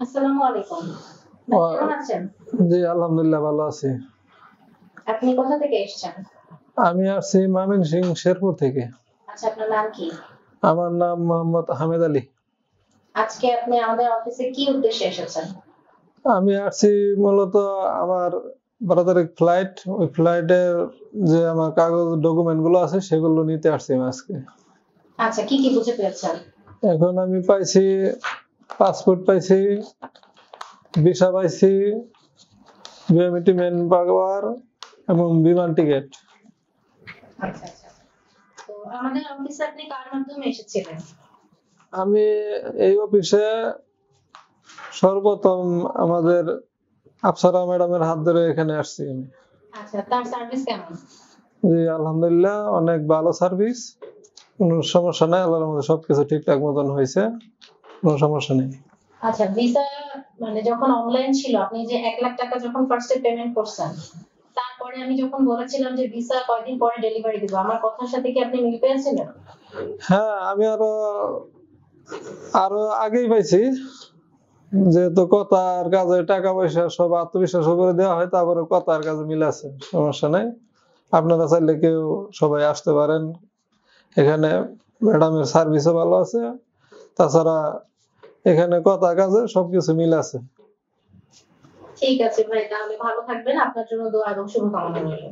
আসসালামু আলাইকুম। ভাই কেমন আছেন? জি আলহামদুলিল্লাহ ভালো আছি। আপনি কোথা থেকে এসেছেন? আমি আসছি ময়মনসিংহ শেরপুর থেকে। আচ্ছা, আপনার নাম কি? আমার নাম মোহাম্মদ হামেদ আলী। আজকে আপনি আমাদের অফিসে কি উদ্দেশ্যে এসেছেন? আমি আসছি মূলত আমার ব্রাদারের ফ্লাইট, ওই ফ্লাইটের যে আমার কাগজ ডকুমেন্ট গুলো আছে সেগুলো নিতে আসছি আমি আজকে। আচ্ছা, কি কি বুঝে পেয়েছেন? এখন আমি পাইছি পাসপোর্ট পাইছি, ভিসা পাইছি, বিএমইটি মেন পাওয়ার এবং বিমান টিকিট। আচ্ছা আচ্ছা। তো আমাদের অফিসে আপনি কার মাধ্যমে এসেছিলেন? আমি এই অফিসে সর্বপ্রথম আমাদের আফসারা ম্যাডামের হাত ধরে এখানে আসছি আমি। আচ্ছা, তার সার্ভিস কেমন? জি আলহামদুলিল্লাহ অনেক ভালো সার্ভিস, কোনো সমস্যা নাই, আল্লাহর মধ্যে সবকিছু ঠিকঠাক মতন হয়েছে, কোনো সমস্যা নেই। আচ্ছা, ভিসা মানে যখন অনলাইন ছিল আপনি যে 1 লাখ টাকা যখন ফার্স্টে পেমেন্ট করছেন, তারপরে আমি যখন বলেছিলাম যে ভিসা কয়দিন পরে ডেলিভারি দিব, আমার কথার সাথে কি আপনি মিল পেয়েছিলেন? হ্যাঁ আমি আরো আগেই পাইছি, যেহেতু কথার কাজে টাকা পয়সা সব আত্মবিশ্বাস করে দেওয়া হয়, তারপরে কথার কাজে মিল আছে, সমস্যা নাই। আপনারা চাইলে কেউ সবাই আসতে পারেন, এখানে ম্যাডামের সার্ভিসও ভালো আছে, তাছাড়া এখানে কথা কাজে সবকিছু মিল আছে। ঠিক আছে ভাই, তাহলে ভালো থাকবেন। আপনার জন্য দোয়া এবং শুভকামনা রইল।